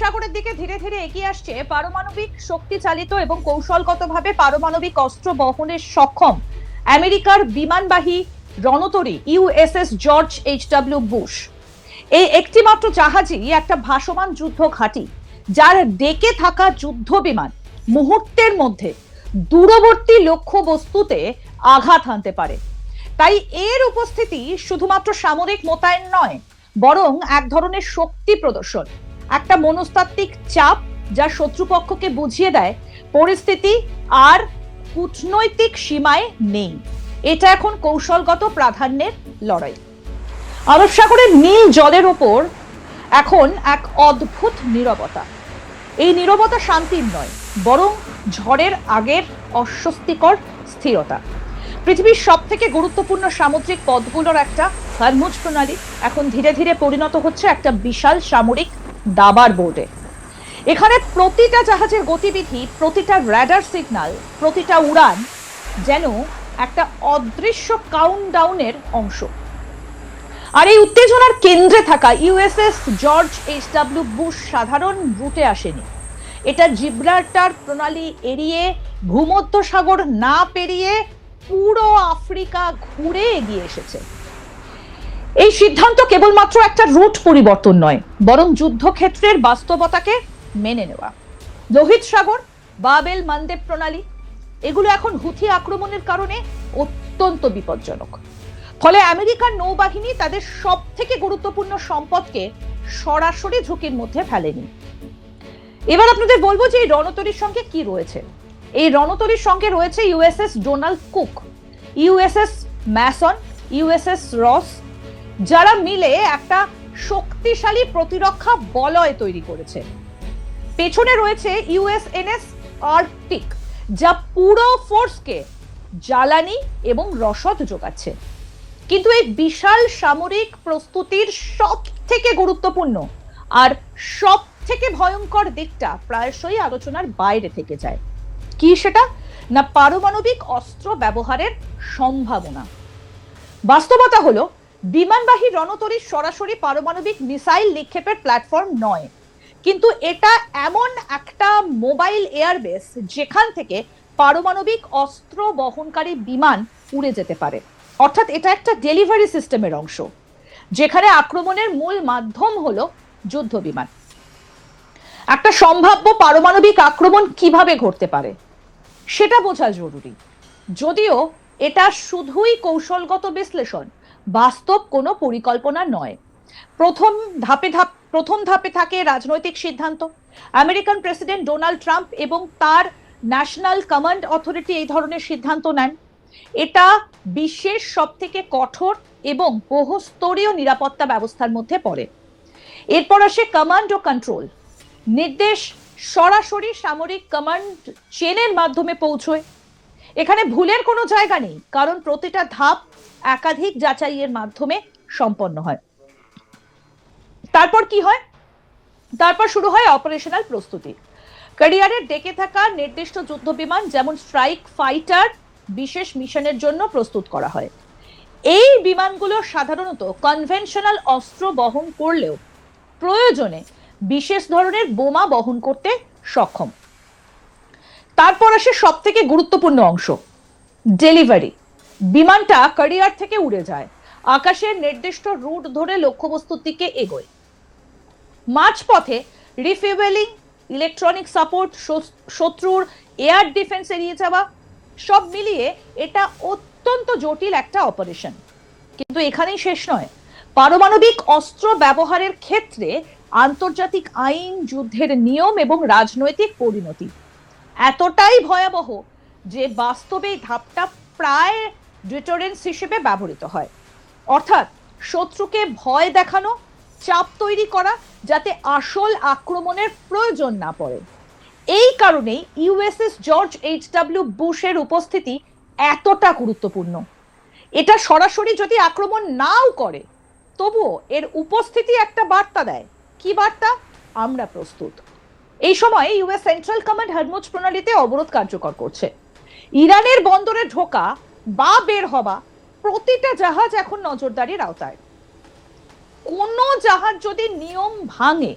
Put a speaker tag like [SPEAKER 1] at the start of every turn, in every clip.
[SPEAKER 1] সাগরের দিকে ধীরে ধীরে এগিয়ে আসছে পারমাণবিক শক্তি চালিত এবং কৌশলগতভাবে পারমাণবিক অস্ত্র বহনের সক্ষম আমেরিকার বিমানবাহী রণতরী ইউএসএস জর্জ এইচ.ডব্লিউ. বুশ। এই একটি মাত্র জাহাজই একটা ভাসমান যুদ্ধ ঘাঁটি, যার ডেকে থাকা যুদ্ধ বিমান মুহূর্তের মধ্যে দূরবর্তী লক্ষ্য বস্তুতে আঘাত হানতে পারে। তাই এর উপস্থিতি শুধুমাত্র সামরিক মোতায়েন নয়, বরং এক ধরনের শক্তি প্রদর্শন, একটা মনস্তাত্ত্বিক চাপ যা শত্রুপক্ষকে বুঝিয়ে দেয় পরিস্থিতি আর কূটনৈতিক সীমায় নেই। এটা এখন কৌশলগত প্রাধান্যের লড়াই। আরব সাগরের নীল জলের ওপর এখন এক অদ্ভুত নীরবতা। এই নীরবতা শান্তির নয়, বরং ঝড়ের আগের অস্বস্তিকর স্থিরতা। পৃথিবীর সব থেকে গুরুত্বপূর্ণ সামুদ্রিক পথগুলোর একটা হরমুজ প্রণালী এখন ধীরে ধীরে পরিণত হচ্ছে একটা বিশাল সামরিক দাবার বোর্ডে। এখানে প্রতিটা জাহাজের গতিবিধি, প্রতিটা র্যাডার সিগন্যাল, প্রতিটা উড়ান যেন একটা অদৃশ্য কাউন্টডাউনের অংশ। আর এই উত্তেজনার কেন্দ্রে থাকা ইউএসএস জর্জ এইচ.ডব্লিউ. বুশ সাধারণ রুটে আসেনি। এটা জিব্রাল্টার প্রণালী এড়িয়ে, ভূমধ্যসাগর না পেরিয়ে পুরো আফ্রিকা ঘুরে এগিয়ে এসেছে। এই সিদ্ধান্ত কেবলমাত্র একটা রুট পরিবর্তন নয়, বরং যুদ্ধক্ষেত্রের বাস্তবতাকে মেনে নেওয়া। লোহিত সাগর, বাবেল মানদেব প্রণালী, এগুলো এখন হুথি আক্রমণের কারণে অত্যন্ত বিপজ্জনক। ফলে আমেরিকার নৌবাহিনী তাদের সব থেকে গুরুত্বপূর্ণ সম্পদকে সরাসরি ঝুঁকির মধ্যে ফেলেনি। এবার আপনাদের বলবো যে এই রণতরীর সঙ্গে কি রয়েছে। এই রণতরীর সঙ্গে রয়েছে USS Donald cook, USS Mason, USS রস, যারা মিলে একটা শক্তিশালী প্রতিরক্ষা বলয় তৈরি করেছে। পেছনে রয়েছে ইউএসএনএস আর্কটিক, যা পুরো ফোর্সকে জ্বালানি এবং রসদ যোগাচ্ছে। কিন্তু এই বিশাল সামরিক প্রস্তুতির সব থেকে গুরুত্বপূর্ণ আর সব থেকে ভয়ঙ্কর দিকটা প্রায়শই আলোচনার বাইরে থেকে যায়। কি সেটা? না, পারমাণবিক অস্ত্র ব্যবহারের সম্ভাবনা। বাস্তবতা হলো, বিমানবাহী রণতরী সরাসরি পারমাণবিক মিসাইল নিক্ষেপের প্ল্যাটফর্ম নয়, কিন্তু এটা এমন একটা মোবাইল এয়ারবেস যেখান থেকে পারমাণবিক অস্ত্র বহনকারী বিমান উড়ে যেতে পারে। অর্থাৎ এটা একটা ডেলিভারি সিস্টেমের অংশ, যেখানে আক্রমণের মূল মাধ্যম হলো যুদ্ধ বিমান। একটা সম্ভাব্য পারমাণবিক আক্রমণ কিভাবে ঘটতে পারে সেটা বোঝা জরুরি। যদিও এটা শুধুই কৌশলগত বিশ্লেষণ, বাস্তব কোনো পরিকল্পনা নয়। প্রথম ধাপে থাকে রাজনৈতিক সিদ্ধান্ত। আমেরিকান প্রেসিডেন্ট ডোনাল্ড ট্রাম্প এবং তার ন্যাশনাল কমান্ড অথরিটি এই ধরনের সিদ্ধান্ত নেন। এটা বিশ্বের সব থেকে কঠোর এবং বহুস্তরীয় নিরাপত্তা ব্যবস্থার মধ্যে পড়ে। এরপর আসে কমান্ড ও কন্ট্রোল। নির্দেশ সরাসরি সামরিক কমান্ড চেনের মাধ্যমে পৌঁছয়। এখানে ভুলের কোনো জায়গা নেই, কারণ প্রতিটা ধাপ একাধিক যাচাইয়ের মাধ্যমে সম্পন্ন হয়। তারপর কি হয়? তারপর শুরু হয় অপারেশনাল প্রস্তুতি। ক্যারিয়ারের ডেকে থাকা নির্দিষ্ট যুদ্ধ বিমান, যেমন স্ট্রাইক ফাইটার, বিশেষ মিশনের জন্য প্রস্তুত করা হয়। এই বিমানগুলো সাধারণত কনভেনশনাল অস্ত্র বহন করলেও প্রয়োজনে বিশেষ ধরনের বোমা বহন করতে সক্ষম। তারপর আসে সব থেকে গুরুত্বপূর্ণ অংশ, ডেলিভারি। বিমানটা ক্যারিয়ার থেকে উড়ে যায়, আকাশের নির্দিষ্ট রুট ধরে লক্ষ্যবস্তুর দিকে এগোয়। মাঝপথে রিফিউয়েলিং, ইলেকট্রনিক সাপোর্ট, শত্রুর এয়ার ডিফেন্স এড়িয়ে যাওয়া, সব মিলিয়ে এটা অত্যন্ত জটিল একটা অপারেশন। কিন্তু এখানেই শেষ নয়। পারমাণবিক অস্ত্র ব্যবহারের ক্ষেত্রে আন্তর্জাতিক আইন, যুদ্ধের নিয়ম এবং রাজনৈতিক পরিণতি এতটাই ভয়াবহ যে বাস্তবে ধাপটা প্রায় ডিটারেন্স হিসেবে ব্যবহৃত হয়। অর্থাৎ শত্রুকে ভয় দেখানো, চাপ তৈরি করা, যাতে আসল আক্রমণের প্রয়োজন না পড়ে। এই কারণেই ইউএসএস জর্জ এইচ.ডব্লিউ. বুশের উপস্থিতি এতটা গুরুত্বপূর্ণ। এটা সরাসরি যদি আক্রমণ নাও করে, তবুও এর উপস্থিতি একটা বার্তা দেয়। কি বার্তা? আমরা প্রস্তুত। এই সময় ইউএস সেন্ট্রাল কমান্ড হরমুজ প্রণালীতে অবরোধ কার্যকর করছে। ইরানের বন্দরে ঢোকা বা বের হওয়া প্রতিটা জাহাজ এখন নজরদারির আওতায়। কোনো জাহাজ যদি নিয়ম ভাঙে,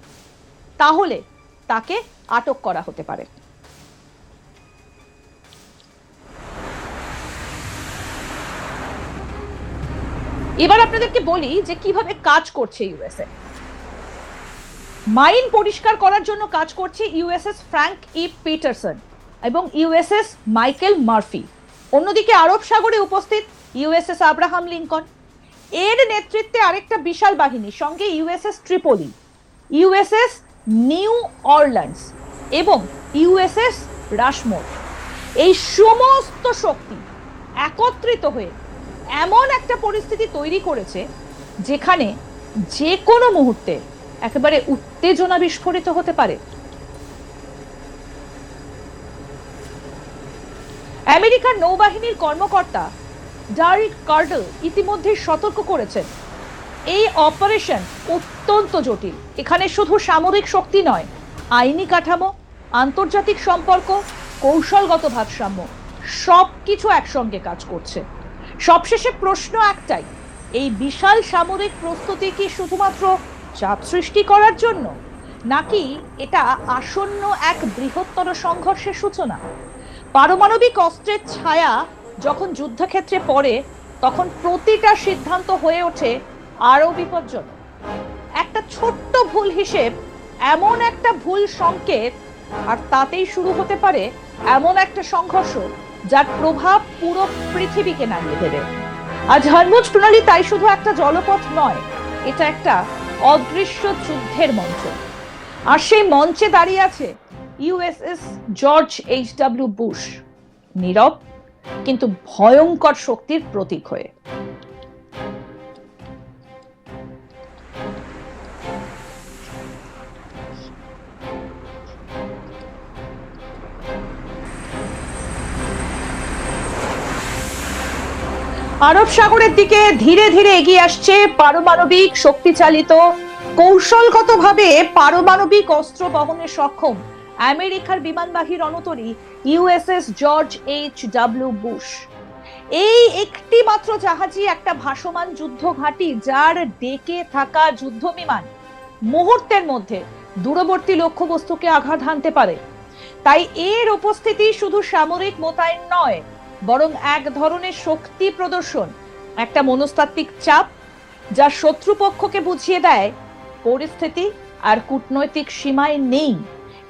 [SPEAKER 1] তাহলে তাকে আটক করা হতে পারে। এবার আপনাদেরকে বলি যে কিভাবে কাজ করছে ইউএসএ। মাইন পরিষ্কার করার জন্য কাজ করছে ইউএসএস ফ্র্যাঙ্ক ই পিটারসন এবং ইউএসএস মাইকেল মার্ফি। অন্যদিকে আরব সাগরে উপস্থিত ইউএসএস আব্রাহাম লিঙ্কন। এর নেতৃত্বে আরেকটা বিশাল বাহিনী, সঙ্গে ইউএসএস ট্রিপলি, ইউএসএস নিউ অরল্যান্ডস এবং ইউএসএস রাশমোর। এই সমস্ত শক্তি একত্রিত হয়ে এমন একটা পরিস্থিতি তৈরি করেছে যেখানে যে কোনো মুহূর্তে একেবারে উত্তেজনা বিস্ফোরিত হতে পারে। আমেরিকার নৌবাহিনীর কর্মকর্তা ডারিক কার্ডল ইতিমধ্যে সতর্ক করেছেন এই অপারেশন অত্যন্ত জটিল। এখানে শুধু সামরিক শক্তি নয়, আইনি কাঠামো, আন্তর্জাতিক সম্পর্ক, কৌশলগত ভারসাম্য সবকিছু একসঙ্গে কাজ করছে। সবশেষে প্রশ্ন একটাই, এই বিশাল সামরিক প্রস্তুতি কি শুধুমাত্র চাপ সৃষ্টি করার জন্য, নাকি এটা আসন্ন এক বৃহত্তর সংঘর্ষের সূচনা? পারমাণবিক অস্ত্রের ছায়া যখন যুদ্ধক্ষেত্রে পড়ে তখন প্রতিটা সিদ্ধান্ত হয়ে ওঠে আরো বিপজ্জনক। একটা ছোট্ট ভুল হিসেব এমন একটা ভুল সংকেত, আর তাতেই শুরু হতে পারে এমন একটা সংঘর্ষ যার প্রভাব পুরো পৃথিবীকে নাড়িয়ে দেবে। আজ হরমুজ প্রণালী তাই শুধু একটা জলপথ নয়, এটা একটা অদৃশ্য যুদ্ধের মঞ্চ। আর সেই মঞ্চে দাঁড়িয়ে আছে ইউএসএস জর্জ এইচ.ডব্লিউ. বুশ, নীরব কিন্তু ভয়ঙ্কর শক্তির প্রতীক হয়ে। আরব সাগরের দিকে ধীরে ধীরে এগিয়ে আসছে পারমাণবিক শক্তিচালিত, কৌশলগতভাবে পারমাণবিক অস্ত্র বহনে সক্ষম আমেরিকার বিমানবাহী রণতরী ইউএসএস জর্জ এইচ.ডব্লিউ. বুশ। এই একটি মাত্র জাহাজই একটা ভাসমান যুদ্ধ ঘাঁটি, যার ডেকে থাকা যুদ্ধ বিমান মুহূর্তের মধ্যে দূরবর্তী লক্ষ্যবস্তুকে আঘাত হানতে পারে। তাই এর উপস্থিতি শুধু সামরিক মোতায়েন নয়, বরং এক ধরনের শক্তি প্রদর্শন, একটা মনস্তাত্ত্বিক চাপ যা শত্রুপক্ষকে বুঝিয়ে দেয় পরিস্থিতি আর কূটনৈতিক সীমায় নেই।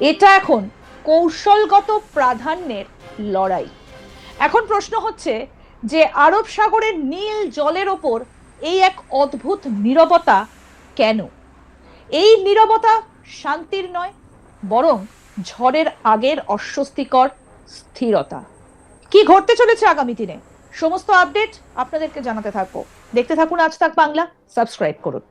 [SPEAKER 1] এটা এখন কৌশলগত প্রাধান্যের লড়াই। এখন প্রশ্ন হচ্ছে যে আরব সাগরের নীল জলের ওপর এই এক অদ্ভুত নীরবতা কেন? এই নীরবতা শান্তির নয়, বরং ঝড়ের আগের অস্বস্তিকর স্থিরতা। কি ঘটতে চলেছে আগামী দিনে, সমস্ত আপডেট আপনাদেরকে জানাতে থাকবো। দেখতে থাকুন আজ তাক বাংলা, সাবস্ক্রাইব করুন।